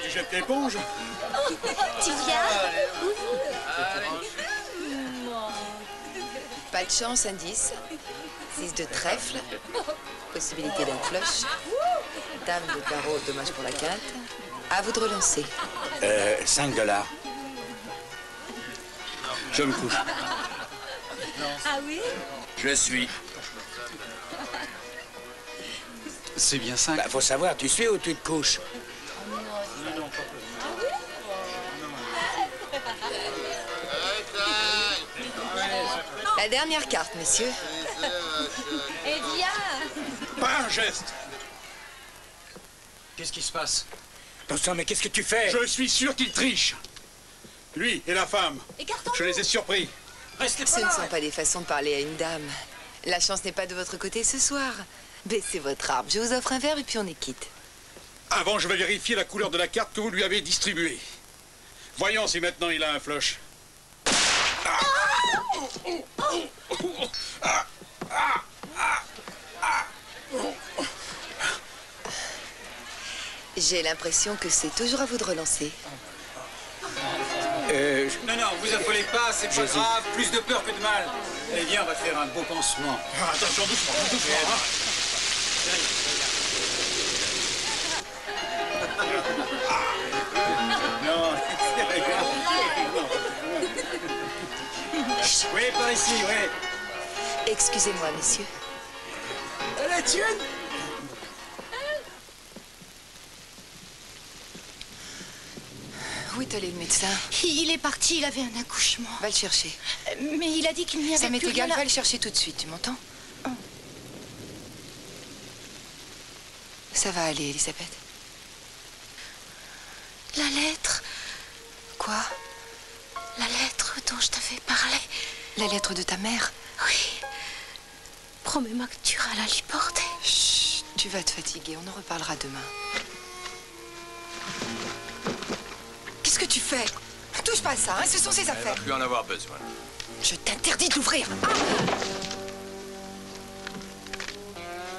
tu jettes l'éponge. Tu viens? Pas de chance, indice. 6 de trèfle. Possibilité d'un flush. Dame de carreau, dommage pour la quinte. À vous de relancer. 5 $. Je me couche. Ah oui? Je suis. C'est bien 5. Bah, faut savoir, tu suis ou tu te couches? La dernière carte, messieurs. Eh bien! Pas un geste. Qu'est-ce qui se passe? Non, sang, mais qu'est-ce que tu fais? Je suis sûr qu'il triche. Lui et la femme. Écartons-nous. Je les ai surpris. Restez Ce pas ne là. sont pas des façons de parler à une dame. La chance n'est pas de votre côté ce soir. Baissez votre arbre. Je vous offre un verre et puis on est quitte. Avant, je vais vérifier la couleur de la carte que vous lui avez distribuée. Voyons si maintenant il a un flush. J'ai l'impression que c'est toujours à vous de relancer. Non, non, vous affolez pas, c'est pas grave. Plus de peur que de mal. Eh bien, on va faire un beau pansement. Attention, doucement, doucement. Hein. Non, oui, par ici, oui. Excusez-moi, messieurs. La tienne? Où est allé le médecin? Il est parti, il avait un accouchement. Va le chercher. Mais il a dit qu'il n'y avait Ça m'est plus égal, rien va à... le chercher tout de suite, tu m'entends? Ça va aller, Elisabeth. La lettre, Quoi? la lettre dont je t'avais parlé. La lettre de ta mère? Oui. Promets-moi que tu iras la lui porter. Chut, tu vas te fatiguer, on en reparlera demain. Qu'est-ce que tu fais? Touche pas à ça, hein, ce sont ses Elle va affaires. plus en avoir besoin. Je t'interdis de l'ouvrir.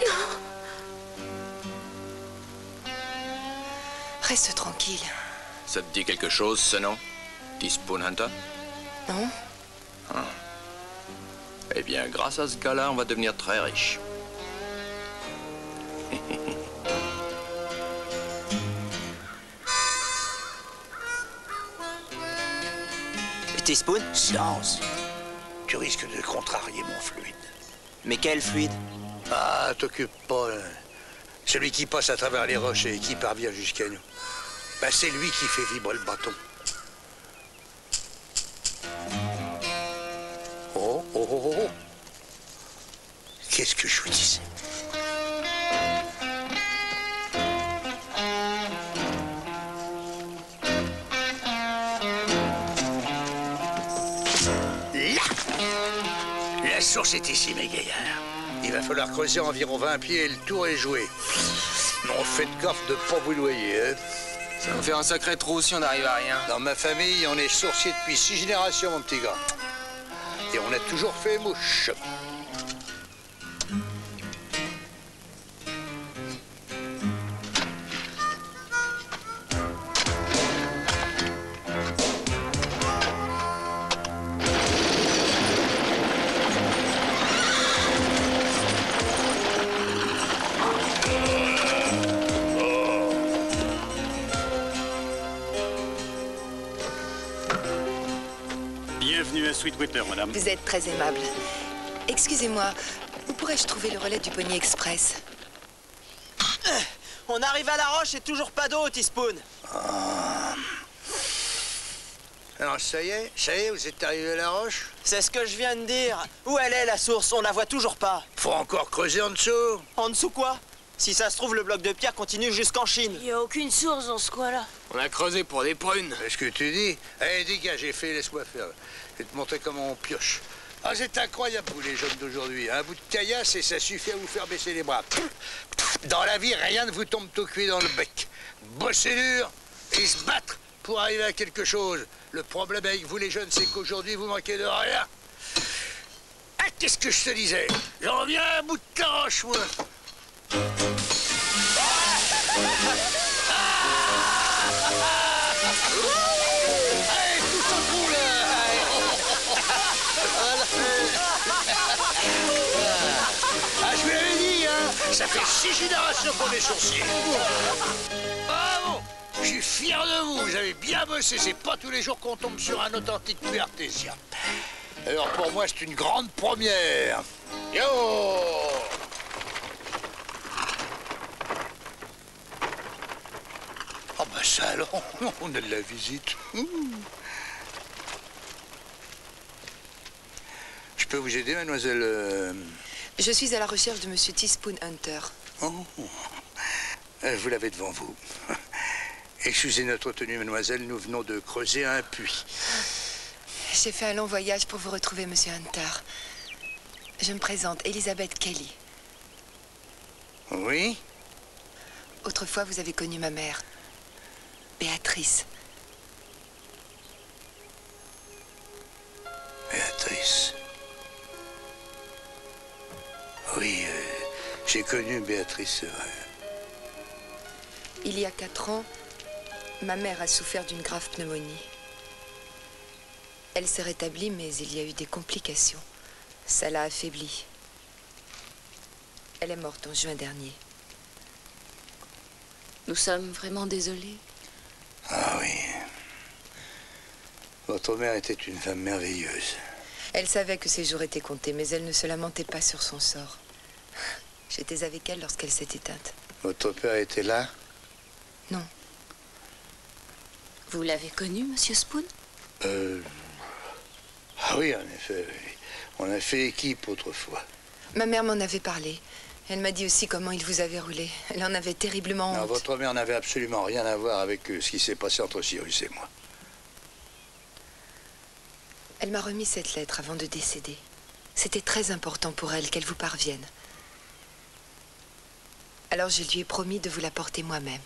Ah! Reste tranquille. Ça te dit quelque chose, ce nom? Teaspoon Hunter? Non? Eh bien, grâce à ce gars-là, on va devenir très riche. Teaspoon? Silence. Tu risques de contrarier mon fluide. Mais quel fluide? Ah, t'occupe pas. Celui qui passe à travers les roches et qui parvient jusqu'à nous. Ben, c'est lui qui fait vibrer le bâton. Oh, oh, oh, oh, oh. Qu'est-ce que je vous disais? La source est ici, mes gaillards. Il va falloir creuser environ 20 pieds et le tour est joué. Non, faites gaffe de pas vous noyer, hein. Ça va faire un sacré trou si on n'arrive à rien. Dans ma famille, on est sourcier depuis 6 générations, mon petit gars. Et on a toujours fait mouche. Bienvenue à Sweetwater, madame. Vous êtes très aimable. Excusez-moi, où pourrais-je trouver le relais du Pony Express? On arrive à la roche et toujours pas d'eau, Teaspoon. Alors, ça y est, vous êtes arrivé à la roche? C'est ce que je viens de dire. Où elle est, la source? On la voit toujours pas. Faut encore creuser en dessous. En dessous quoi? Si ça se trouve, le bloc de pierre continue jusqu'en Chine. Il n'y a aucune source dans ce coin-là. On a creusé pour des prunes. Est-ce que tu dis? Allez, dégagez, laisse-moi faire. Je vais te montrer comment on pioche. Ah, c'est incroyable, vous, les jeunes d'aujourd'hui. Un bout de caillasse et ça suffit à vous faire baisser les bras. Dans la vie, rien ne vous tombe tout cuit dans le bec. Bosser dur et se battre pour arriver à quelque chose. Le problème avec vous, les jeunes, c'est qu'aujourd'hui, vous manquez de rien. Ah, qu'est-ce que je te disais? J'en reviens à un bout de caroche, moi. Ça fait 6 générations qu'on est sourciers. Bravo! Je suis fier de vous. Vous avez bien bossé. C'est pas tous les jours qu'on tombe sur un authentique puits artésien. Alors pour moi, c'est une grande première. Yo! Oh bah ça alors, on a de la visite. Je peux vous aider, mademoiselle Je suis à la recherche de Monsieur Teaspoon Hunter. Oh. Vous l'avez devant vous. Excusez notre tenue, mademoiselle, nous venons de creuser un puits. J'ai fait un long voyage pour vous retrouver, Monsieur Hunter. Je me présente, Elizabeth Kelly. Oui? Autrefois, vous avez connu ma mère, Béatrice. Béatrice. Oui, j'ai connu Béatrice, c'est vrai. Il y a 4 ans, ma mère a souffert d'une grave pneumonie. Elle s'est rétablie, mais il y a eu des complications. Ça l'a affaiblie. Elle est morte en juin dernier. Nous sommes vraiment désolés. Ah oui. Votre mère était une femme merveilleuse. Elle savait que ses jours étaient comptés, mais elle ne se lamentait pas sur son sort. J'étais avec elle lorsqu'elle s'est éteinte. Votre père était là? Non. Vous l'avez connu, Monsieur Spoon? Ah oui, en effet. Oui. On a fait équipe autrefois. Ma mère m'en avait parlé. Elle m'a dit aussi comment il vous avait roulé. Elle en avait terriblement Non, honte. votre mère n'avait absolument rien à voir avec ce qui s'est passé entre Cyrus et moi. Elle m'a remis cette lettre avant de décéder. C'était très important pour elle qu'elle vous parvienne. Alors je lui ai promis de vous la porter moi-même.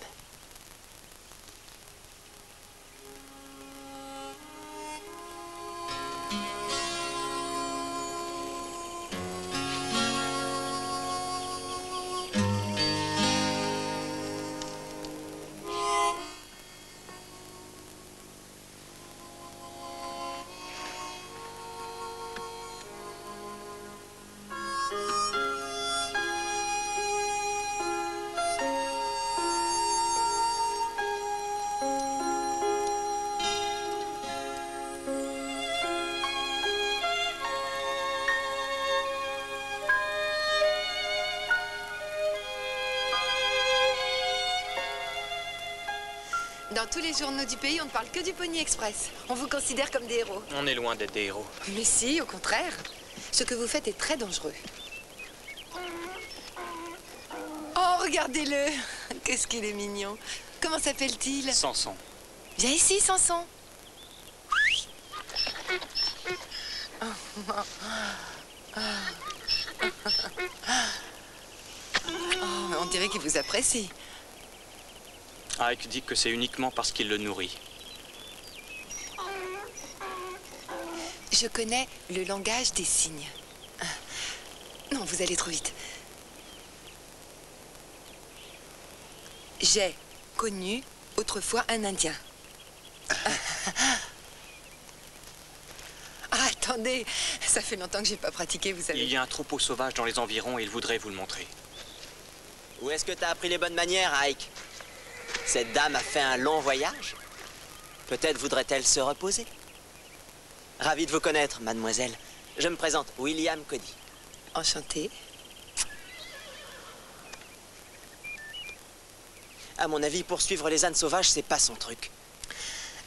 Dans tous les journaux du pays, on ne parle que du Pony Express. On vous considère comme des héros. On est loin d'être des héros. Mais si, au contraire. Ce que vous faites est très dangereux. Oh, regardez-le. Qu'est-ce qu'il est mignon. Comment s'appelle-t-il? Samson. Viens ici, Samson. Oh, on dirait qu'il vous apprécie. Ike dit que c'est uniquement parce qu'il le nourrit. Je connais le langage des signes. Non, vous allez trop vite. J'ai connu autrefois un Indien. Ah, attendez, ça fait longtemps que j'ai pas pratiqué, vous savez. Il y a un troupeau sauvage dans les environs et il voudrait vous le montrer. Où est-ce que t'as appris les bonnes manières, Ike? Cette dame a fait un long voyage. Peut-être voudrait-elle se reposer. Ravi de vous connaître, mademoiselle. Je me présente, William Cody. Enchanté. À mon avis, poursuivre les ânes sauvages, c'est pas son truc.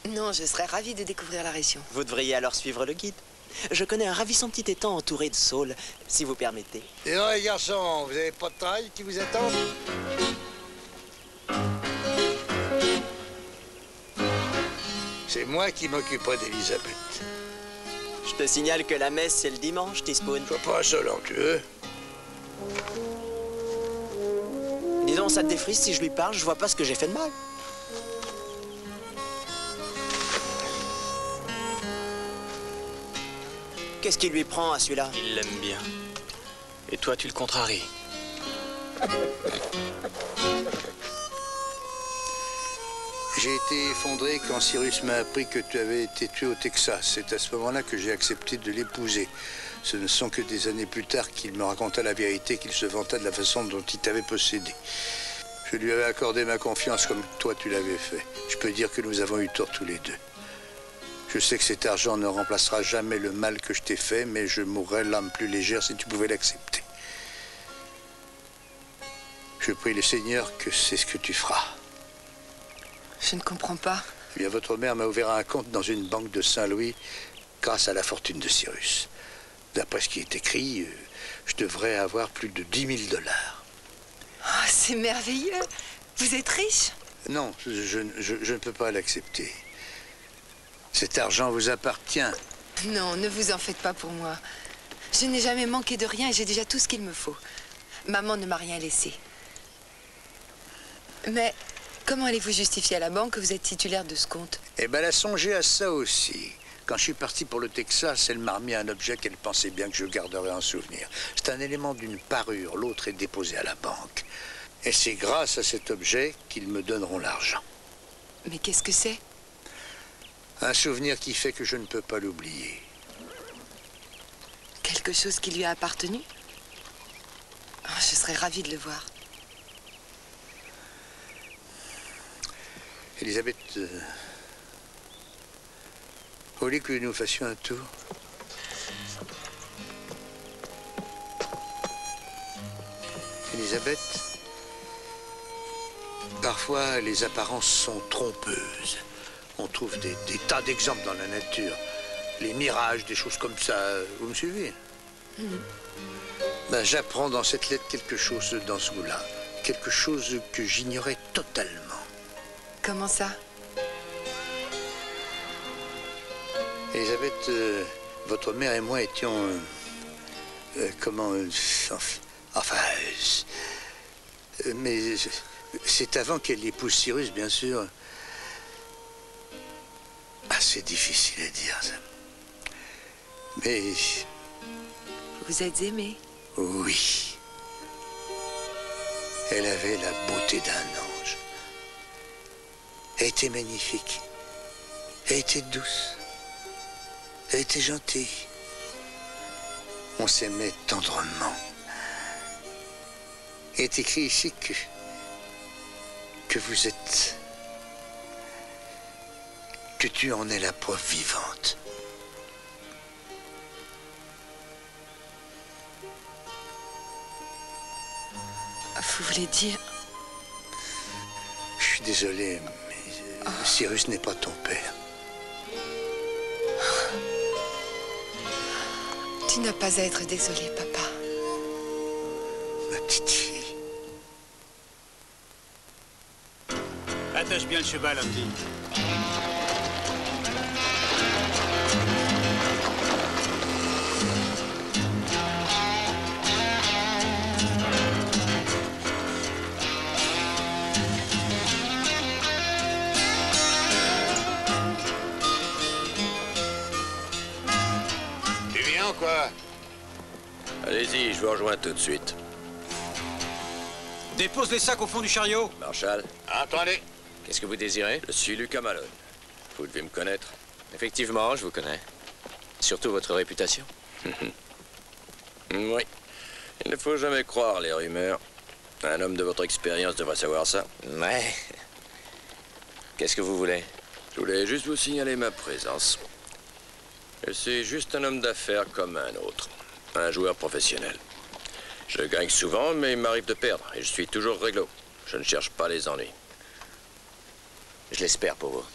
Non, je serais ravie de découvrir la région. Vous devriez alors suivre le guide. Je connais un ravissant petit étang entouré de saules, si vous permettez. Et non, les garçons, vous avez pas de travail qui vous attend? C'est moi qui m'occuperai d'Elisabeth. Je te signale que la messe, c'est le dimanche, Teaspoon. Sois pas insolent, tu veux? Dis donc, ça te défrise si je lui parle, je vois pas ce que j'ai fait de mal. Qu'est-ce qui lui prend à celui-là? Il l'aime bien. Et toi, tu le contraries. J'ai été effondré quand Cyrus m'a appris que tu avais été tué au Texas. C'est à ce moment-là que j'ai accepté de l'épouser. Ce ne sont que des années plus tard qu'il me raconta la vérité, qu'il se vanta de la façon dont il t'avait possédé. Je lui avais accordé ma confiance comme toi tu l'avais fait. Je peux dire que nous avons eu tort tous les deux. Je sais que cet argent ne remplacera jamais le mal que je t'ai fait, mais je mourrais l'âme plus légère si tu pouvais l'accepter. Je prie le Seigneur que c'est ce que tu feras. Je ne comprends pas. Eh bien, votre mère m'a ouvert un compte dans une banque de Saint-Louis grâce à la fortune de Cyrus. D'après ce qui est écrit, je devrais avoir plus de 10 000 $. Oh, c'est merveilleux. Vous êtes riche? Non, je ne peux pas l'accepter. Cet argent vous appartient. Non, ne vous en faites pas pour moi. Je n'ai jamais manqué de rien et j'ai déjà tout ce qu'il me faut. Maman ne m'a rien laissé. Mais comment allez-vous justifier à la banque que vous êtes titulaire de ce compte? Eh bien, elle a songé à ça aussi. Quand je suis parti pour le Texas, elle m'a remis un objet qu'elle pensait bien que je garderais en souvenir. C'est un élément d'une parure. L'autre est déposé à la banque. Et c'est grâce à cet objet qu'ils me donneront l'argent. Mais qu'est-ce que c'est? Un souvenir qui fait que je ne peux pas l'oublier. Quelque chose qui lui a appartenu? Oh, je serais ravie de le voir. Elisabeth, voulez que nous fassions un tour? Elisabeth, parfois les apparences sont trompeuses. On trouve des tas d'exemples dans la nature. Les mirages, des choses comme ça. Vous me suivez? Ben, j'apprends dans cette lettre quelque chose dans ce goût-là. Quelque chose que j'ignorais totalement. Comment ça? Elisabeth, votre mère et moi étions... mais c'est avant qu'elle épouse Cyrus, bien sûr. Ah, c'est difficile à dire, ça. Mais... Vous êtes aimé? Oui. Elle avait la beauté d'un ange. Elle était magnifique. Elle était douce. Elle était gentille. On s'aimait tendrement. Il est écrit ici que vous êtes... que tu en es la preuve vivante. Vous voulez dire... Je suis désolé, mais Cyrus n'est pas ton père. Tu n'as pas à être désolé, papa. Ma petite fille. Attache bien le cheval, Andy. Tu viens ou quoi? Allez-y, je vous rejoins tout de suite. Dépose les sacs au fond du chariot. Marshal, Attendez. qu'est-ce que vous désirez? Je suis Lucas Malone. Vous devez me connaître. Effectivement, je vous connais. Surtout votre réputation. Oui. Il ne faut jamais croire les rumeurs. Un homme de votre expérience devrait savoir ça. Ouais. Qu'est-ce que vous voulez? Je voulais juste vous signaler ma présence. Je suis juste un homme d'affaires comme un autre. Un joueur professionnel. Je gagne souvent, mais il m'arrive de perdre. Et je suis toujours réglo. Je ne cherche pas les ennuis. Je l'espère pour vous.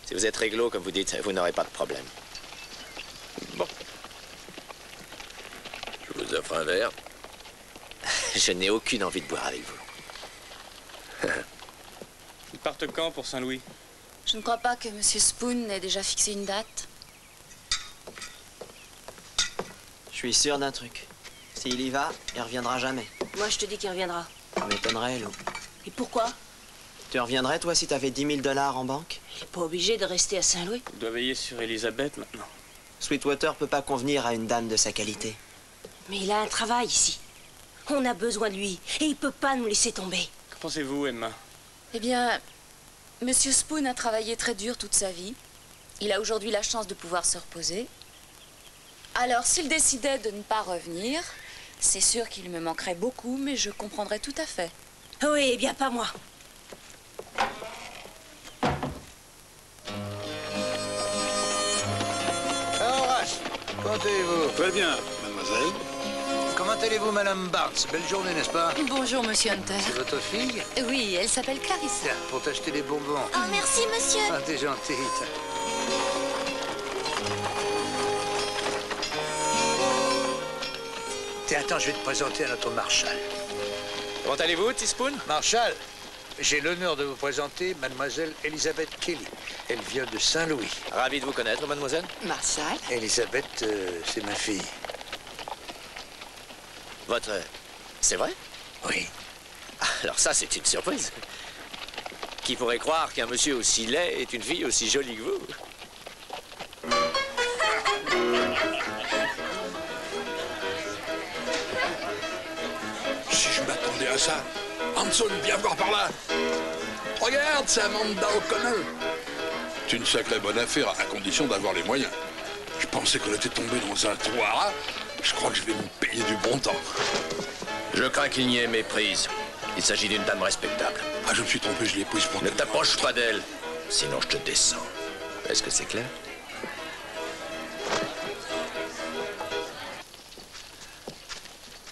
Si vous êtes réglo, comme vous dites, vous n'aurez pas de problème. Bon. Je vous offre un verre. Je n'ai aucune envie de boire avec vous. Ils partent quand pour Saint-Louis? Je ne crois pas que Monsieur Spoon ait déjà fixé une date. Je suis sûr d'un truc. S'il y va, il reviendra jamais. Moi, je te dis qu'il reviendra. Ça m'étonnerait, Lou. Et pourquoi? Tu reviendrais, toi, si t'avais 10 000 $ en banque? Il n'est pas obligé de rester à Saint-Louis. Il doit veiller sur Elisabeth maintenant. Sweetwater peut pas convenir à une dame de sa qualité. Mais il a un travail ici. On a besoin de lui. Et il peut pas nous laisser tomber. Que pensez-vous, Emma? Eh bien, Monsieur Spoon a travaillé très dur toute sa vie. Il a aujourd'hui la chance de pouvoir se reposer. Alors, s'il décidait de ne pas revenir, c'est sûr qu'il me manquerait beaucoup, mais je comprendrais tout à fait. Oui, eh bien pas moi. Horace, comment allez-vous? Très bien, mademoiselle. Comment allez-vous, Madame Barnes? Belle journée, n'est-ce pas? Bonjour, monsieur Hunter. C'est votre fille? Oui, elle s'appelle Clarisse. Tiens, pour t'acheter des bonbons. Oh, merci, monsieur. Ah, t'es gentille. Tiens, attends, je vais te présenter à notre Marshall. Comment allez-vous, Teaspoon? Marshall, j'ai l'honneur de vous présenter Mademoiselle Elizabeth Kelly. Elle vient de Saint-Louis. Ravi de vous connaître, mademoiselle. Marshall? Elizabeth, c'est ma fille. Votre... C'est vrai? Oui. Alors ça, c'est une surprise. Qui pourrait croire qu'un monsieur aussi laid est une fille aussi jolie que vous? Si je m'attendais à ça. Hanson, viens voir par là. Regarde, c'est Amanda O'Connell. C'est une sacrée bonne affaire, à condition d'avoir les moyens. Je pensais qu'on était tombé dans un trou à rats. Je crois que je vais me payer du bon temps. Je crains qu'il n'y ait méprise. Il s'agit d'une dame respectable. Ah, je me suis trompé, je l'ai prise pour... Ne t'approche pas d'elle, sinon je te descends. Est-ce que c'est clair?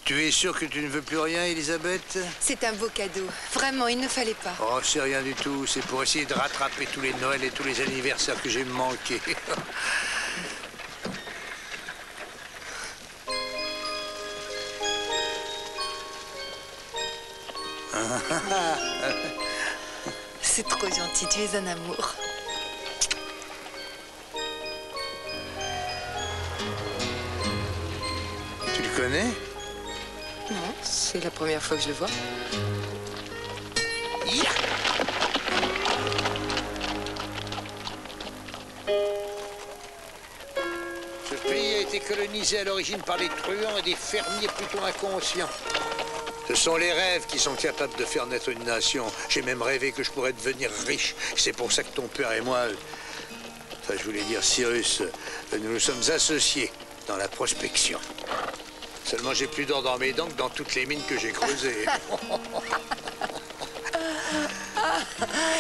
Tu es sûre que tu ne veux plus rien, Elisabeth? C'est un beau cadeau. Vraiment, il ne fallait pas. Oh, c'est rien du tout. C'est pour essayer de rattraper tous les Noëls et tous les anniversaires que j'ai manqués. C'est trop gentil, tu es un amour. Tu le connais? Non, c'est la première fois que je le vois. Ce pays a été colonisé à l'origine par des truands et des fermiers plutôt inconscients. Ce sont les rêves qui sont capables de faire naître une nation. J'ai même rêvé que je pourrais devenir riche. C'est pour ça que ton père et moi... Enfin, je voulais dire Cyrus, nous nous sommes associés dans la prospection. Seulement, j'ai plus d'or dans mes dents que dans toutes les mines que j'ai creusées.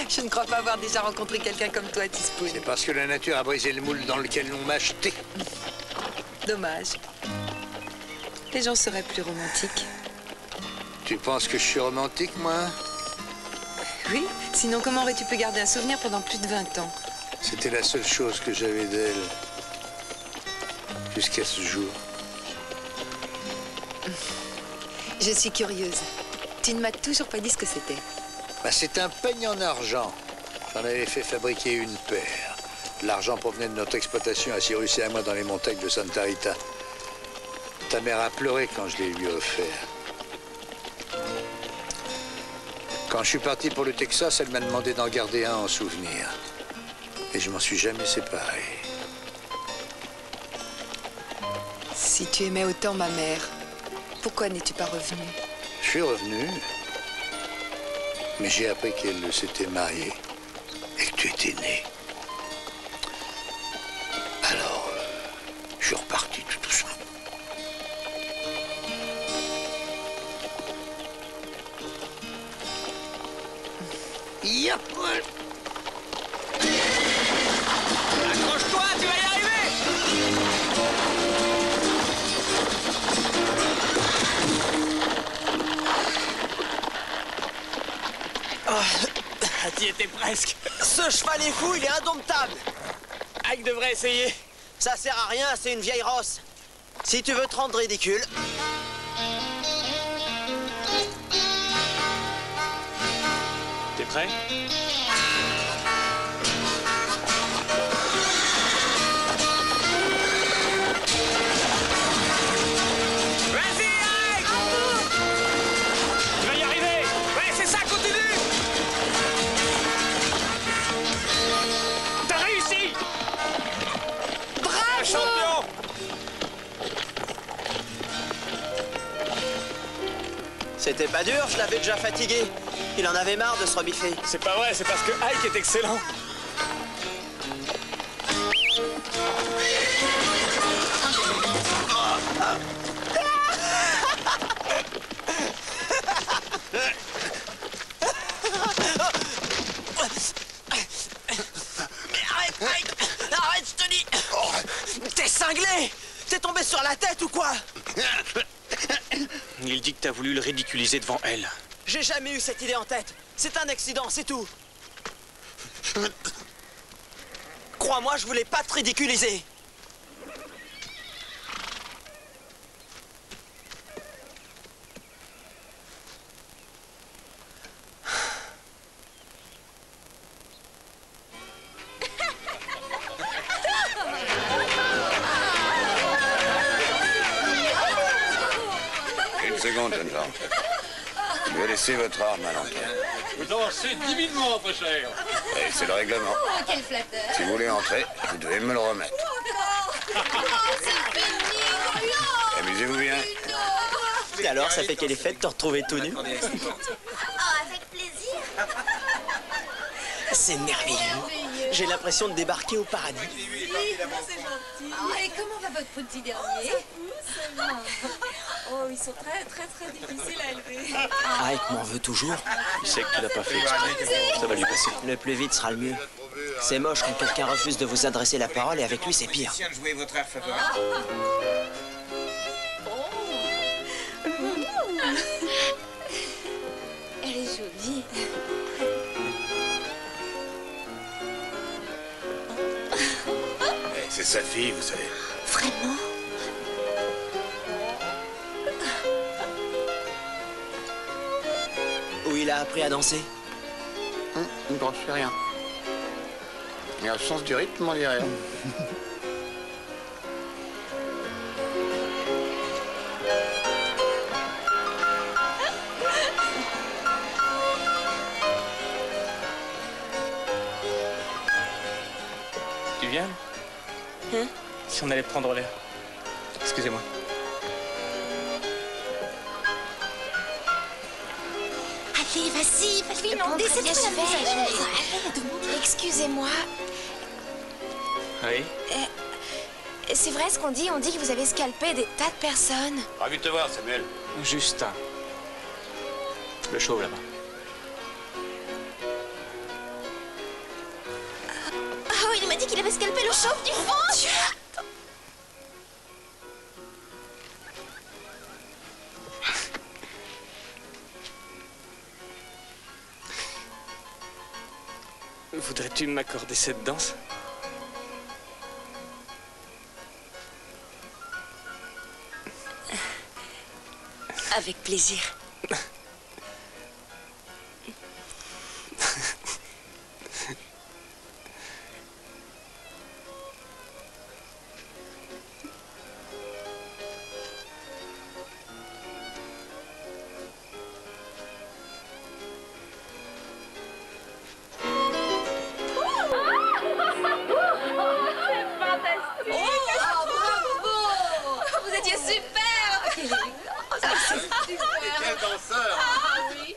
Je ne crois pas avoir déjà rencontré quelqu'un comme toi, Teaspoon. C'est parce que la nature a brisé le moule dans lequel on m'a jeté. Dommage. Les gens seraient plus romantiques. Tu penses que je suis romantique, moi? Oui, sinon comment aurais-tu pu garder un souvenir pendant plus de 20 ans? C'était la seule chose que j'avais d'elle. Jusqu'à ce jour. Je suis curieuse. Tu ne m'as toujours pas dit ce que c'était. Bah, c'est un peigne en argent. J'en avais fait fabriquer une paire. L'argent provenait de notre exploitation à Cyrus et à moi dans les montagnes de Santa Rita. Ta mère a pleuré quand je l'ai lui offert. Quand je suis parti pour le Texas, elle m'a demandé d'en garder un en souvenir. Et je m'en suis jamais séparé. Si tu aimais autant ma mère, pourquoi n'es-tu pas revenu? Je suis revenu, mais j'ai appris qu'elle s'était mariée et que tu étais né. Alors, je suis reparti tout doucement. Yep. Accroche-toi, tu vas y arriver! T'y étais presque. Ce cheval est fou, il est indomptable. Ike devrait essayer. Ça sert à rien, c'est une vieille rosse. Si tu veux te rendre ridicule... T'es prêt? Vas-y, Ike! Tu vas y arriver! Ouais, c'est ça, continue! T'as réussi! Bravo! Champion! C'était pas dur, je l'avais déjà fatigué. Il en avait marre de se rebiffer. C'est pas vrai, c'est parce que Ike est excellent. tomber sur la tête ou quoi? Il dit que t'as voulu le ridiculiser devant elle. J'ai jamais eu cette idée en tête. C'est un accident, c'est tout. Crois-moi, je voulais pas te ridiculiser. Une seconde, jeune gens. Je vais laisser votre arme à l'entrée. Vous avancez timidement, très cher. Et c'est le règlement. Oh, quel flatteur. Si vous voulez entrer, vous devez me le remettre. Amusez-vous bien. Et alors, ça fait quel effet de te retrouver tout nu? Oh, avec plaisir. C'est merveilleux. J'ai l'impression de débarquer au paradis. C'est gentil. Oh, et comment va votre petit dernier? Oh, ils sont très difficiles à élever. Ike m'en veut toujours. Il sait que tu l'as pas fait exprès. Ça va lui passer. Le plus vite sera le mieux. C'est moche quand quelqu'un refuse de vous adresser la parole et avec lui, c'est pire. de jouer votre air favori. Elle est jolie. C'est sa fille, vous savez. Vraiment? Où il a appris à danser? Je n'en sais rien. Il a le sens du rythme, on dirait. Tu viens? Hein? Si on allait prendre l'air. Excusez-moi. Allez, vas-y, non, laissez-toi faire. Excusez-moi. Oui? C'est vrai ce qu'on dit? On dit que vous avez scalpé des tas de personnes. Ravi de te voir, Samuel. Juste un. Le chauve là-bas. Oh, il m'a dit qu'il avait scalpé le chauve du fond. Voudrais-tu m'accorder cette danse? Avec plaisir. Vous étiez super. Quel danseur! Ah oui.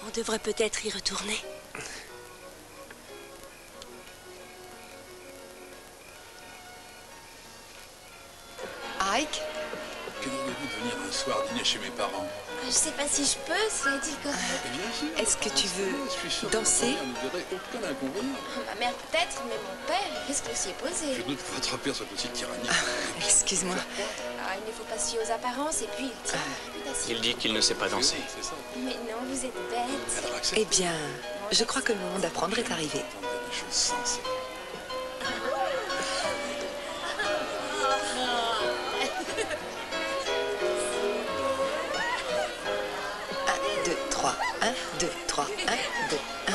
On devrait peut-être y retourner. Ike? Que diriez-vous de venir un soir dîner chez mes parents? Je sais pas si je peux, cela dit quand même. Bien sûr. Est-ce que tu veux Je suis sûr danser? que votre mère ne verrait aucun inconvénient. Ma mère peut-être, mais mon père, il risque de s'y opposer. Je doute que votre père soit aussi tyrannique. Excuse-moi. Ah, il ne faut pas se fier aux apparences et puis il tient à la réputation. Il dit qu'il ne sait pas danser. C'est ça. Mais non, vous êtes bête. Alors accepte. Eh bien, je crois que le moment d'apprendre est arrivé. Entendre des choses sensées. Un, deux, trois. 1, 2, 3. 1, 2, 1.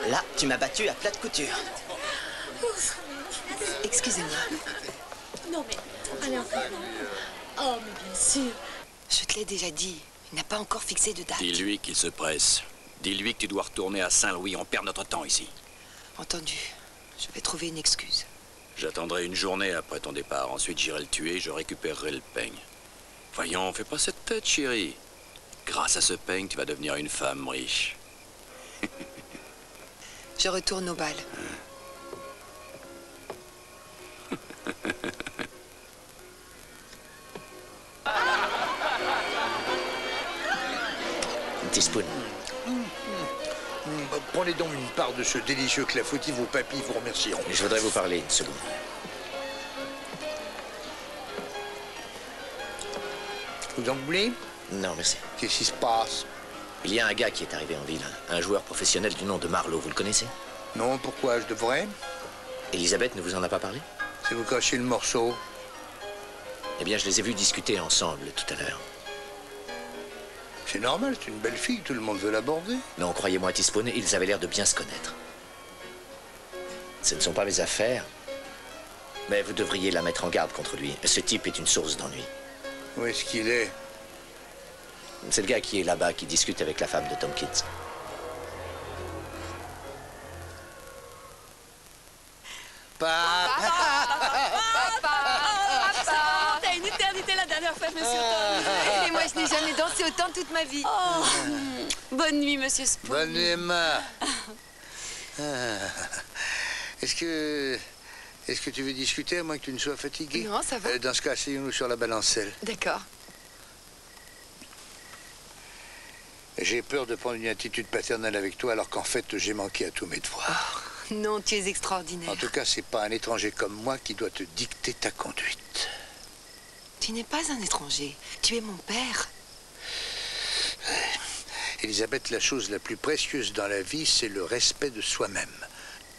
Là, tu m'as battu à plate couture. Excusez-moi. Non mais, allez encore. Oh, mais bien sûr. Je te l'ai déjà dit. Il n'a pas encore fixé de date. Dis-lui qu'il se presse. Dis-lui que tu dois retourner à Saint-Louis. On perd notre temps ici. Entendu. Je vais trouver une excuse. J'attendrai une journée après ton départ. Ensuite, j'irai le tuer et je récupérerai le peigne. Voyons, fais pas cette tête, chérie. Grâce à ce peigne, tu vas devenir une femme riche. Je retourne au bal. Teaspoon. Prenez donc une part de ce délicieux clafoutis, vos papilles vous remercieront. Je voudrais vous parler une seconde. Vous en voulez? Non, merci. Qu'est-ce qui se passe? Il y a un gars qui est arrivé en ville, un joueur professionnel du nom de Marlowe, vous le connaissez? Non, pourquoi je devrais? Elisabeth ne vous en a pas parlé? C'est vous cachez le morceau. Eh bien, je les ai vus discuter ensemble tout à l'heure. C'est normal, c'est une belle fille, tout le monde veut l'aborder. Non, croyez-moi, Teaspoon, ils avaient l'air de bien se connaître. Ce ne sont pas mes affaires, mais vous devriez la mettre en garde contre lui. Ce type est une source d'ennui. Où est-ce qu'il est? C'est le gars qui est là-bas, qui discute avec la femme de Tompkins. T'as une éternité la dernière fois, je me suis entendue. Et moi, je n'ai jamais dansé autant toute ma vie. Oh. Bonne nuit, monsieur Spoon. Bonne nuit, Emma. Est-ce que tu veux discuter à moins que tu ne sois fatigué? Non, ça va. Dans ce cas, asseyons-nous sur la balancelle. D'accord. J'ai peur de prendre une attitude paternelle avec toi alors qu'en fait, j'ai manqué à tous mes devoirs. Oh, non, tu es extraordinaire. En tout cas, c'est pas un étranger comme moi qui doit te dicter ta conduite. Tu n'es pas un étranger. Tu es mon père. Elisabeth, la chose la plus précieuse dans la vie, c'est le respect de soi-même.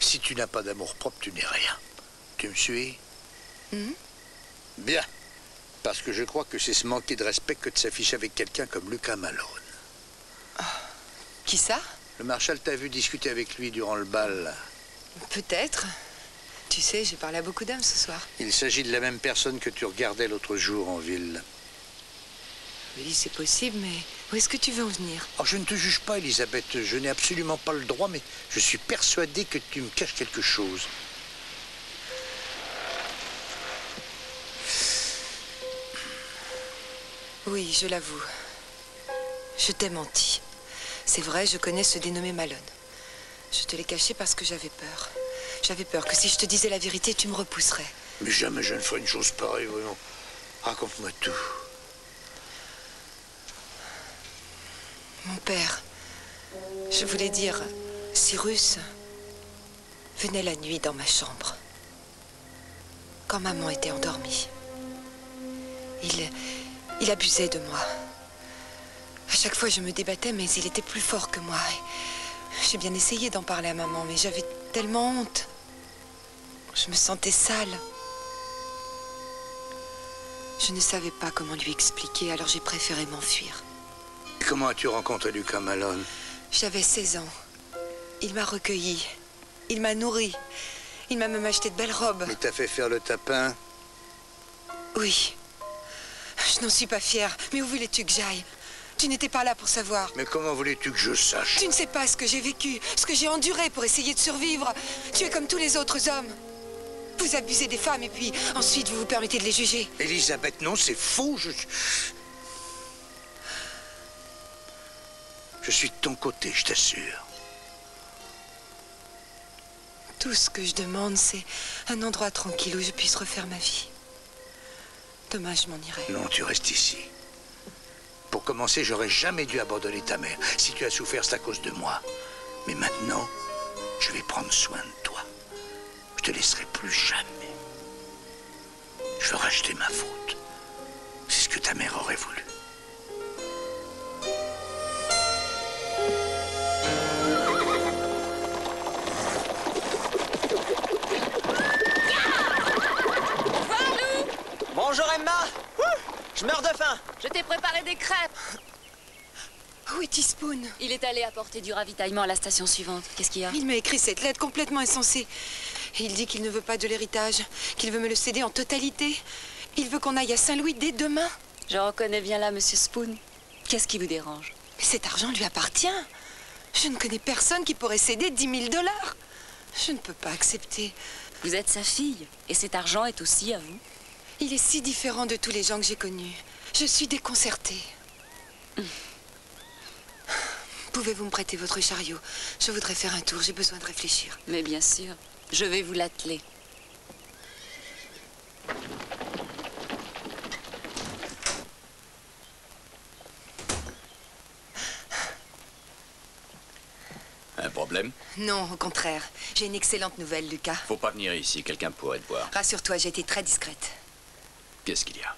Si tu n'as pas d'amour-propre, tu n'es rien. Tu me suis? Bien. Parce que je crois que c'est se manquer de respect que de s'afficher avec quelqu'un comme Lucas Malone. Oh. Qui ça? Le marshal t'a vu discuter avec lui durant le bal. Peut-être. Tu sais, j'ai parlé à beaucoup d'hommes ce soir. Il s'agit de la même personne que tu regardais l'autre jour en ville. Oui, c'est possible, mais où est-ce que tu veux en venir? Oh, je ne te juge pas, Elisabeth. Je n'ai absolument pas le droit, mais je suis persuadé que tu me caches quelque chose. Oui, je l'avoue. Je t'ai menti. C'est vrai, je connais ce dénommé Malone. Je te l'ai caché parce que j'avais peur. J'avais peur que si je te disais la vérité, tu me repousserais. Mais jamais je ne ferai une chose pareille, voyons. Raconte-moi tout. Mon père, je voulais dire, Cyrus, venait la nuit dans ma chambre. Quand maman était endormie. Il abusait de moi. À chaque fois, je me débattais, mais il était plus fort que moi. J'ai bien essayé d'en parler à maman, mais j'avais tellement honte. Je me sentais sale. Je ne savais pas comment lui expliquer, alors j'ai préféré m'enfuir. Comment as-tu rencontré Lucas Malone? J'avais 16 ans. Il m'a recueilli. Il m'a nourri. Il m'a même acheté de belles robes. Il t'a fait faire le tapin? Oui. Je n'en suis pas fière. Mais où voulais-tu que j'aille? Tu n'étais pas là pour savoir. Mais comment voulais-tu que je sache? Tu ne sais pas ce que j'ai vécu, ce que j'ai enduré pour essayer de survivre. Tu es comme tous les autres hommes. Vous abusez des femmes et puis ensuite vous vous permettez de les juger. Elisabeth, non, c'est faux. Je suis de ton côté, je t'assure. Tout ce que je demande, c'est un endroit tranquille où je puisse refaire ma vie. Demain, je m'en irai. Non, tu restes ici. Pour commencer, j'aurais jamais dû abandonner ta mère. Si tu as souffert, c'est à cause de moi. Mais maintenant, je vais prendre soin de toi. Je te laisserai plus jamais. Je veux racheter ma faute. C'est ce que ta mère aurait voulu. Bonjour Emma. Je meurs de faim. Je t'ai préparé des crêpes. Où est Teaspoon? Il est allé apporter du ravitaillement à la station suivante. Qu'est-ce qu'il y a? Il m'a écrit cette lettre complètement insensée. Et il dit qu'il ne veut pas de l'héritage, qu'il veut me le céder en totalité. Il veut qu'on aille à Saint-Louis dès demain. Je reconnais bien là, Monsieur Spoon. Qu'est-ce qui vous dérange? Mais cet argent lui appartient. Je ne connais personne qui pourrait céder 10 000 $. Je ne peux pas accepter. Vous êtes sa fille, et cet argent est aussi à vous. Il est si différent de tous les gens que j'ai connus. Je suis déconcertée. Pouvez-vous me prêter votre chariot? Je voudrais faire un tour, j'ai besoin de réfléchir. Mais bien sûr, je vais vous l'atteler. Un problème? Non, au contraire. J'ai une excellente nouvelle, Lucas. Faut pas venir ici, quelqu'un pourrait te voir. Rassure-toi, j'ai été très discrète. Qu'est-ce qu'il y a?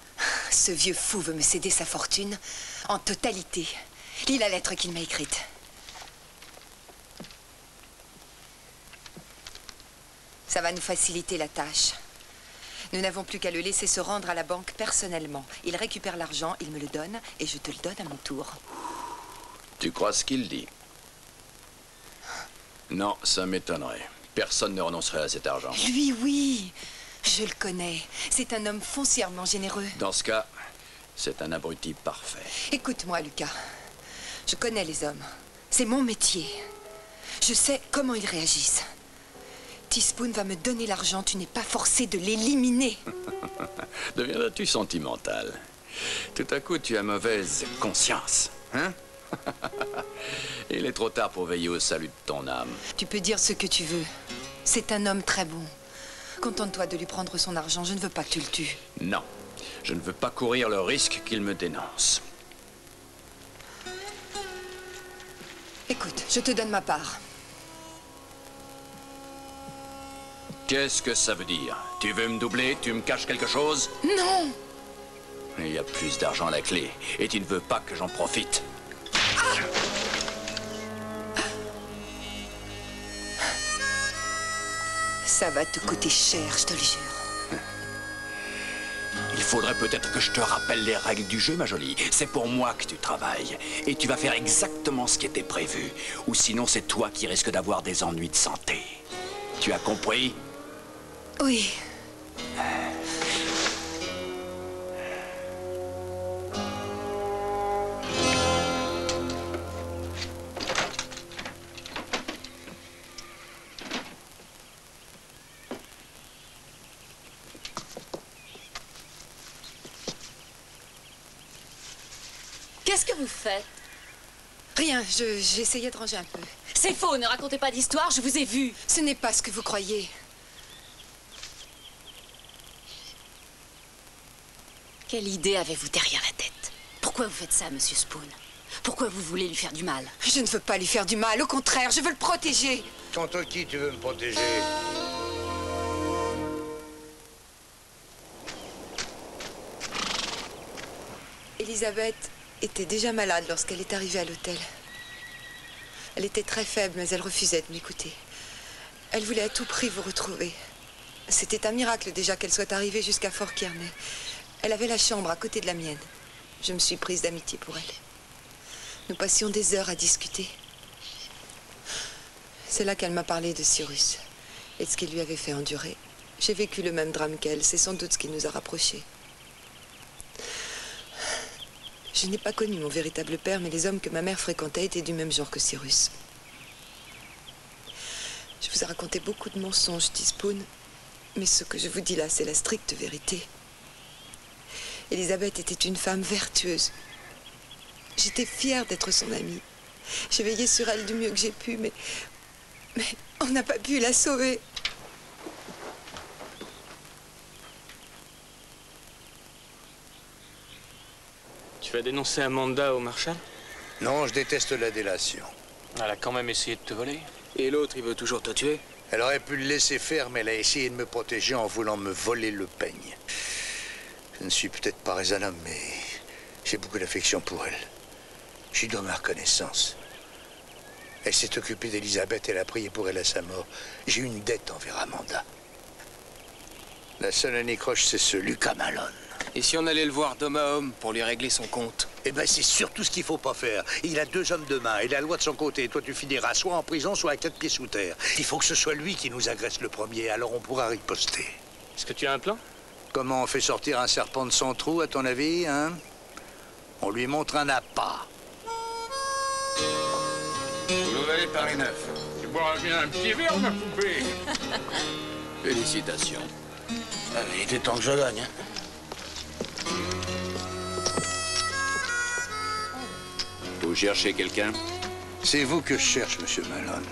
Ce vieux fou veut me céder sa fortune en totalité. Lis la lettre qu'il m'a écrite. Ça va nous faciliter la tâche. Nous n'avons plus qu'à le laisser se rendre à la banque personnellement. Il récupère l'argent, il me le donne, et je te le donne à mon tour. Tu crois ce qu'il dit? Non, ça m'étonnerait. Personne ne renoncerait à cet argent. Lui, oui. Je le connais. C'est un homme foncièrement généreux. Dans ce cas, c'est un abruti parfait. Écoute-moi, Lucas. Je connais les hommes. C'est mon métier. Je sais comment ils réagissent. Teaspoon va me donner l'argent. Tu n'es pas forcé de l'éliminer. Deviendras-tu sentimental? Tout à coup, tu as mauvaise conscience, hein? Il est trop tard pour veiller au salut de ton âme. Tu peux dire ce que tu veux. C'est un homme très bon. Contente-toi de lui prendre son argent. Je ne veux pas que tu le tues. Non, je ne veux pas courir le risque qu'il me dénonce. Écoute, je te donne ma part. Qu'est-ce que ça veut dire? Tu veux me doubler? Tu me caches quelque chose? Non! Il y a plus d'argent à la clé, et tu ne veux pas que j'en profite. Ça va te coûter cher, je te le jure. Il faudrait peut-être que je te rappelle les règles du jeu, ma jolie. C'est pour moi que tu travailles. Et tu vas faire exactement ce qui était prévu. Ou sinon, c'est toi qui risques d'avoir des ennuis de santé. Tu as compris? Oui. Qu'est-ce que vous faites? Rien, j'essayais de ranger un peu. C'est faux, ne racontez pas d'histoire, je vous ai vu. Ce n'est pas ce que vous croyez. Quelle idée avez-vous derrière la tête? Pourquoi vous faites ça, Monsieur Spoon? Pourquoi vous voulez lui faire du mal? Je ne veux pas lui faire du mal, au contraire, je veux le protéger. Contre qui tu veux me protéger? Elisabeth était déjà malade lorsqu'elle est arrivée à l'hôtel. Elle était très faible, mais elle refusait de m'écouter. Elle voulait à tout prix vous retrouver. C'était un miracle déjà qu'elle soit arrivée jusqu'à Fort Kearney. Elle avait la chambre à côté de la mienne. Je me suis prise d'amitié pour elle. Nous passions des heures à discuter. C'est là qu'elle m'a parlé de Cyrus et de ce qu'il lui avait fait endurer. J'ai vécu le même drame qu'elle. C'est sans doute ce qui nous a rapprochés. Je n'ai pas connu mon véritable père, mais les hommes que ma mère fréquentait étaient du même genre que Cyrus. Je vous ai raconté beaucoup de mensonges, Teaspoon, mais ce que je vous dis là, c'est la stricte vérité. Elisabeth était une femme vertueuse. J'étais fière d'être son amie. J'ai veillé sur elle du mieux que j'ai pu, mais on n'a pas pu la sauver. Tu vas dénoncer Amanda au Marshal? Non, je déteste la délation. Elle a quand même essayé de te voler. Et l'autre, il veut toujours te tuer? Elle aurait pu le laisser faire, mais elle a essayé de me protéger en voulant me voler le peigne. Je ne suis peut-être pas un homme, mais j'ai beaucoup d'affection pour elle. Je lui dois ma reconnaissance. Elle s'est occupée d'Elisabeth, elle a prié pour elle à sa mort. J'ai une dette envers Amanda. La seule anicroche, c'est ce Lucas Malone. Et si on allait le voir d'homme à homme pour lui régler son compte? Eh ben, c'est surtout ce qu'il faut pas faire. Il a 2 hommes de main et la loi de son côté. Toi, tu finiras soit en prison, soit à 4 pieds sous terre. Il faut que ce soit lui qui nous agresse le premier, alors on pourra riposter. Est-ce que tu as un plan? Comment on fait sortir un serpent de son trou, à ton avis, hein? On lui montre un appât. Vous l'avez par les neufs. Tu boiras bien un petit verre, ma poupée. Félicitations. Il était temps que je gagne. Hein? Vous cherchez quelqu'un? C'est vous que je cherche, monsieur Malone.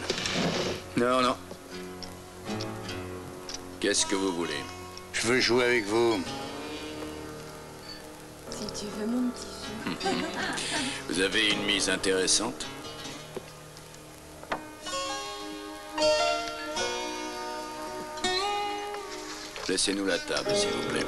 Non, non. Qu'est-ce que vous voulez? Je veux jouer avec vous. Si tu veux mon petit chou. Vous avez une mise intéressante? Laissez-nous la table, s'il vous plaît.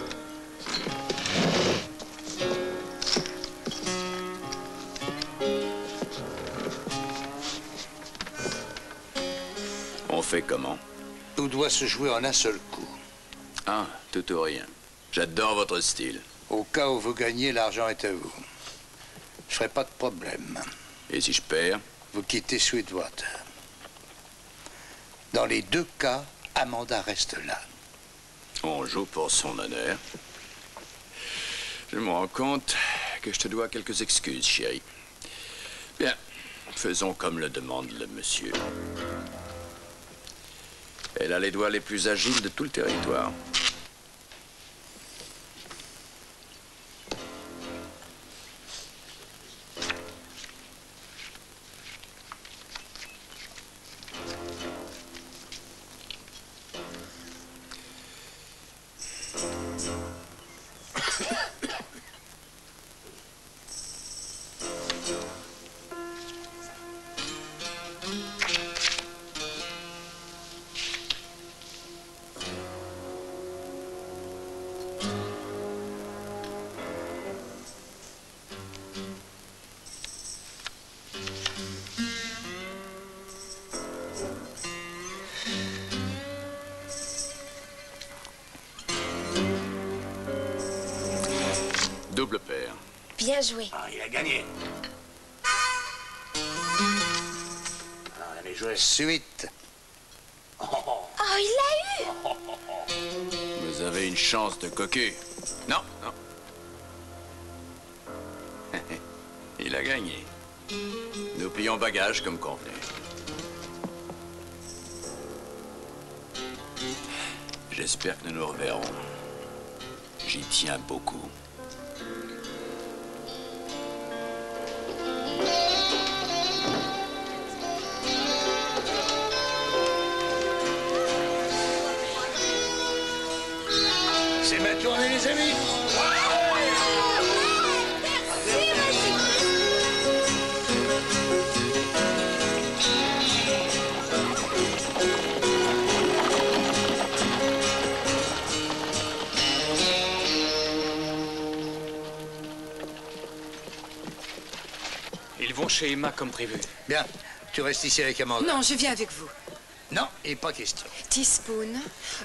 On fait comment? Tout doit se jouer en un seul coup. Ah, tout ou rien. J'adore votre style. Au cas où vous gagnez, l'argent est à vous. Je ferai pas de problème. Et si je perds? Vous quittez Sweetwater. Dans les deux cas, Amanda reste là. On joue pour son honneur. Je me rends compte que je te dois quelques excuses, chérie. Bien, faisons comme le demande le monsieur. Elle a les doigts les plus agiles de tout le territoire. Double paire. Bien joué. Ah, il a gagné. Alors, allez jouer suite. Oh, il l'a eu! Vous avez une chance de coquer. Non, non. Il a gagné. Nous plions bagages comme convenu. J'espère que nous nous reverrons. J'y tiens beaucoup. C'est ma tournée, les amis. Ils vont chez Emma comme prévu. Bien, tu restes ici avec Amanda. Non, je viens avec vous. Non, il n'est pas question. Teaspoon,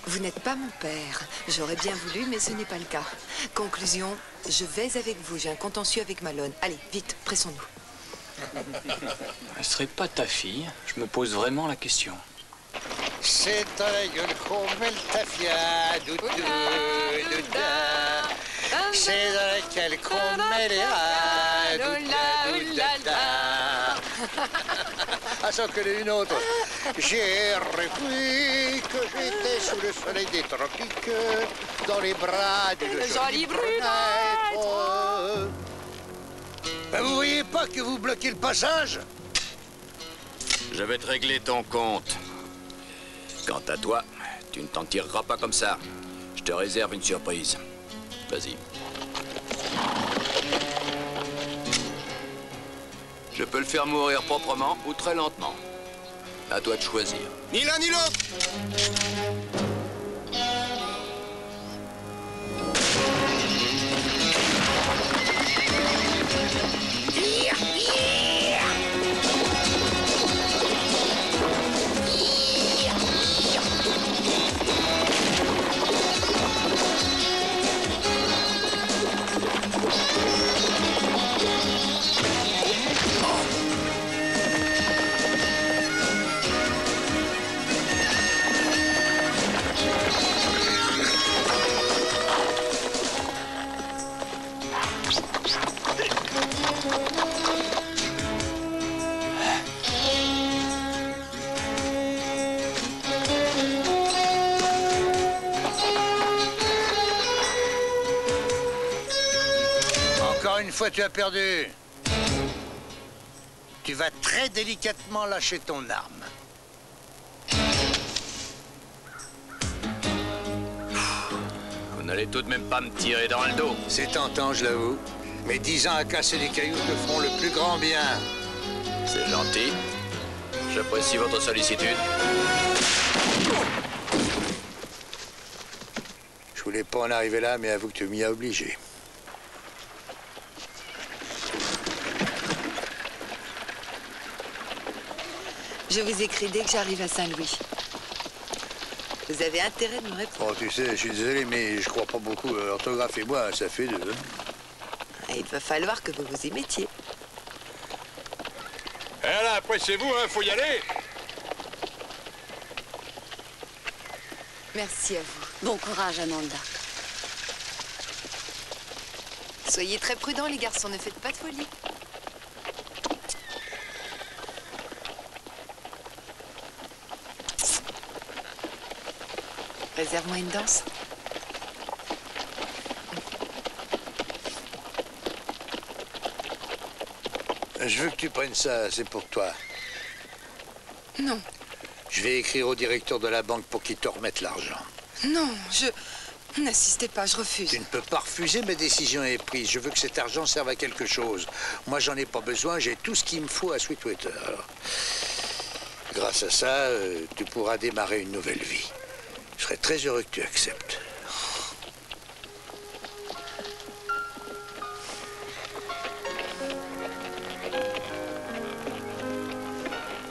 vous n'êtes pas mon père. J'aurais bien voulu, mais ce n'est pas le cas. Conclusion, je vais avec vous. J'ai un contentieux avec Malone. Allez, vite, pressons-nous. Elle serait pas ta fille? Je me pose vraiment la question. C'est dans la gueule qu'on met le tafia, doudou, douda. C'est dans laquelle qu'on met les rats, douda, douda. Ah, sans que une autre. J'ai rêvé que j'étais sous le soleil des tropiques, dans les bras d'une jolie brunette. Ben, vous voyez pas que vous bloquez le passage? Je vais te régler ton compte. Quant à toi, tu ne t'en tireras pas comme ça. Je te réserve une surprise. Vas-y. Je peux le faire mourir proprement ou très lentement. À toi de choisir. Ni l'un ni l'autre. Une fois tu as perdu, tu vas très délicatement lâcher ton arme. Vous n'allez tout de même pas me tirer dans le dos. C'est tentant, je l'avoue. Mais 10 ans à casser des cailloux te feront le plus grand bien. C'est gentil. J'apprécie votre sollicitude. Je voulais pas en arriver là, mais avoue que tu m'y as obligé. Je vous écris dès que j'arrive à Saint-Louis. Vous avez intérêt de me répondre. Oh, tu sais, je suis désolé, mais je crois pas beaucoup. L'orthographe et moi, ça fait deux. Il va falloir que vous vous y mettiez. Eh là, après c'est vous, hein, faut y aller. Merci à vous. Bon courage, Amanda. Soyez très prudents, les garçons, ne faites pas de folie. Réserve-moi une danse. Je veux que tu prennes ça, c'est pour toi. Non. Je vais écrire au directeur de la banque pour qu'il te remette l'argent. Non, N'insistez pas, je refuse. Tu ne peux pas refuser, ma décision est prise. Je veux que cet argent serve à quelque chose. Moi, j'en ai pas besoin, j'ai tout ce qu'il me faut à Sweetwater. Alors, grâce à ça, tu pourras démarrer une nouvelle vie. Je serais très heureux que tu acceptes.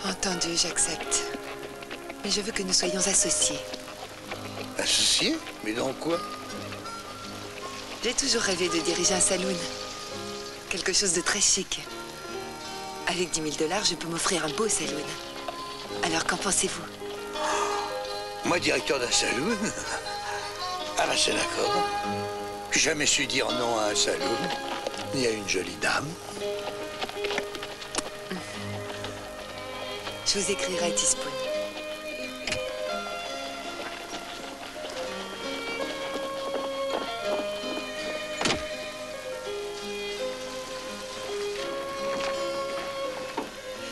Entendu, j'accepte. Mais je veux que nous soyons associés. Associés? Mais dans quoi? J'ai toujours rêvé de diriger un saloon. Quelque chose de très chic. Avec 10 000 $, je peux m'offrir un beau saloon. Alors, qu'en pensez-vous? Moi, directeur d'un saloon? Ah ben c'est d'accord. J'ai jamais su dire non à un saloon, ni à une jolie dame. Je vous écrirai, Teaspoon.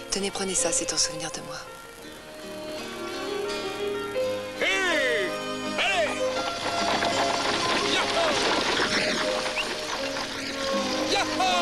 Tenez, prenez ça, c'est en souvenir de moi. Hé! Allez! Yahoo! Yahoo!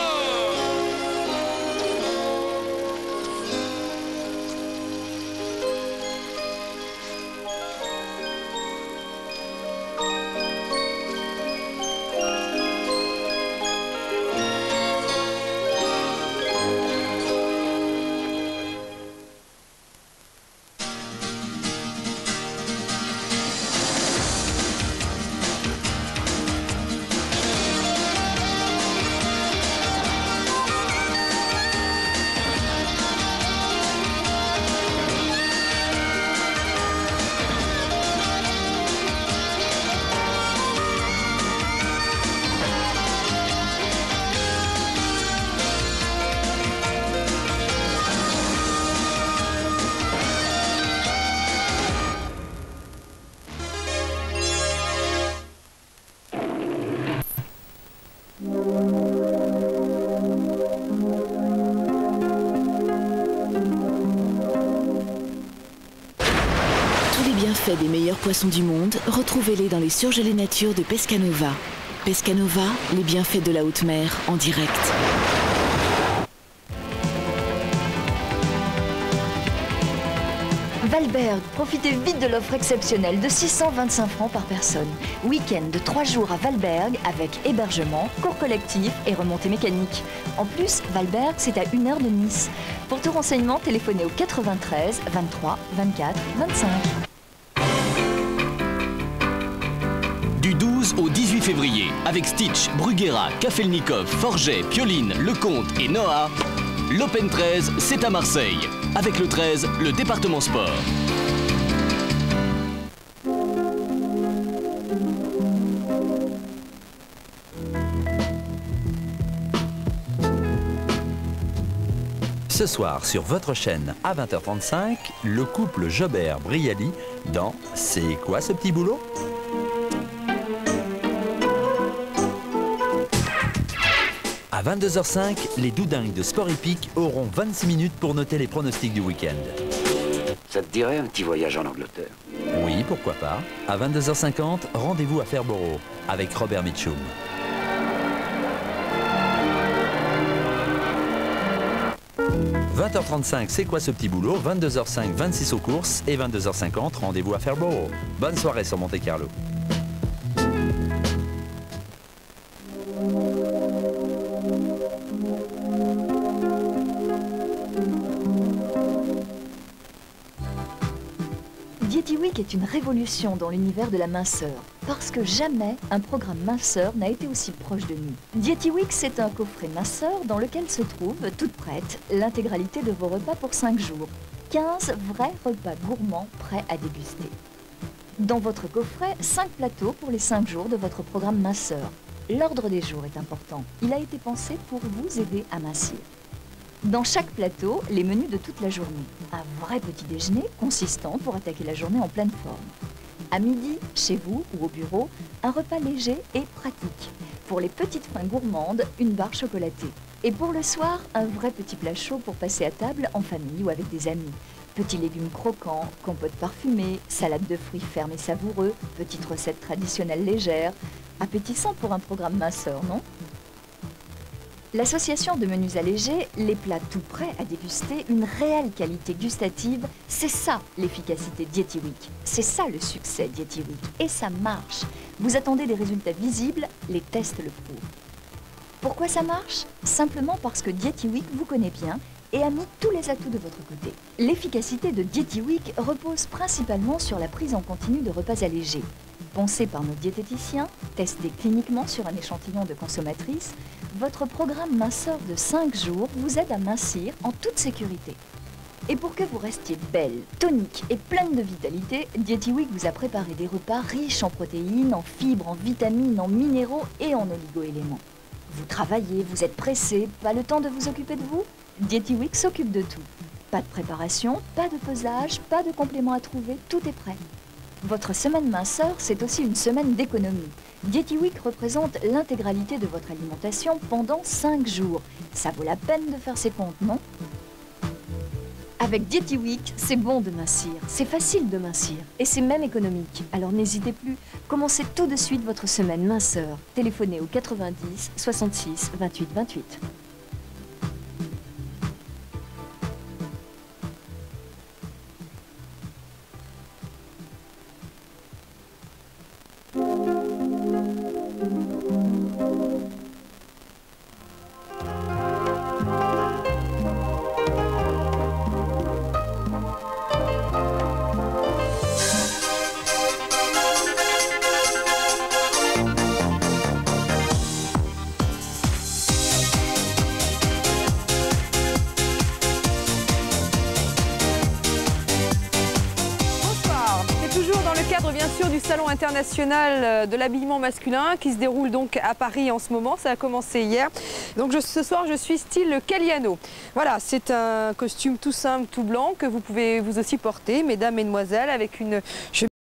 Des meilleurs poissons du monde, retrouvez-les dans les surgelés nature de Pescanova. Pescanova, les bienfaits de la haute mer en direct. Valberg, profitez vite de l'offre exceptionnelle de 625 francs par personne. Week-end de 3 jours à Valberg avec hébergement, cours collectif et remontée mécanique. En plus, Valberg, c'est à 1 heure de Nice. Pour tout renseignement, téléphonez au 93 23 24 25. Du 12 au 18 février, avec Stitch, Bruguera, Kafelnikov, Forget, Pioline, Lecomte et Noah, l'Open 13, c'est à Marseille. Avec le 13, le département sport. Ce soir, sur votre chaîne à 20h35, le couple Jobert-Brialy dans C'est quoi ce petit boulot ? À 22h05, les doudingues de Sport Hippique auront 26 minutes pour noter les pronostics du week-end. Ça te dirait un petit voyage en Angleterre? Oui, pourquoi pas. À 22h50, rendez-vous à Fairborrough avec Robert Mitchum. « 20h35, c'est quoi ce petit boulot ?» 22h05, 26 aux courses et 22h50, rendez-vous à Fairborrough. Bonne soirée sur Monte Carlo. Dietiweek est une révolution dans l'univers de la minceur, parce que jamais un programme minceur n'a été aussi proche de nous. Dietiweek, c'est un coffret minceur dans lequel se trouve, toute prête, l'intégralité de vos repas pour 5 jours. 15 vrais repas gourmands prêts à déguster. Dans votre coffret, 5 plateaux pour les 5 jours de votre programme minceur. L'ordre des jours est important. Il a été pensé pour vous aider à mincir. Dans chaque plateau, les menus de toute la journée. Un vrai petit déjeuner consistant pour attaquer la journée en pleine forme. À midi, chez vous ou au bureau, un repas léger et pratique. Pour les petites faim gourmandes, une barre chocolatée. Et pour le soir, un vrai petit plat chaud pour passer à table en famille ou avec des amis. Petits légumes croquants, compote parfumée, salade de fruits fermes et savoureux, petites recettes traditionnelles légères. Appétissant pour un programme minceur, non ? L'association de menus allégés, les plats tout prêts à déguster, une réelle qualité gustative, c'est ça l'efficacité Dietiweek. C'est ça le succès Dietiweek. Et ça marche. Vous attendez des résultats visibles, les tests le prouvent. Pourquoi ça marche? Simplement parce que Dietiweek vous connaît bien et a mis tous les atouts de votre côté. L'efficacité de Dietiweek repose principalement sur la prise en continu de repas allégés. Pensé par nos diététiciens, testé cliniquement sur un échantillon de consommatrices, votre programme minceur de 5 jours vous aide à mincir en toute sécurité. Et pour que vous restiez belle, tonique et pleine de vitalité, Dietiweek vous a préparé des repas riches en protéines, en fibres, en vitamines, en minéraux et en oligo-éléments. Vous travaillez, vous êtes pressé, pas le temps de vous occuper de vous? Dietiweek s'occupe de tout. Pas de préparation, pas de pesage, pas de compléments à trouver, tout est prêt. Votre semaine minceur, c'est aussi une semaine d'économie. Dietiweek représente l'intégralité de votre alimentation pendant 5 jours. Ça vaut la peine de faire ses comptes, non? Avec Dietiweek, c'est bon de mincir, c'est facile de mincir et c'est même économique. Alors n'hésitez plus, commencez tout de suite votre semaine minceur. Téléphonez au 90 66 28 28. Bien sûr du Salon international de l'habillement masculin qui se déroule donc à Paris en ce moment. Ça a commencé hier. Donc ce soir, je suis style Caliano. Voilà, c'est un costume tout simple, tout blanc que vous pouvez vous aussi porter, mesdames, mesdemoiselles, avec une chemise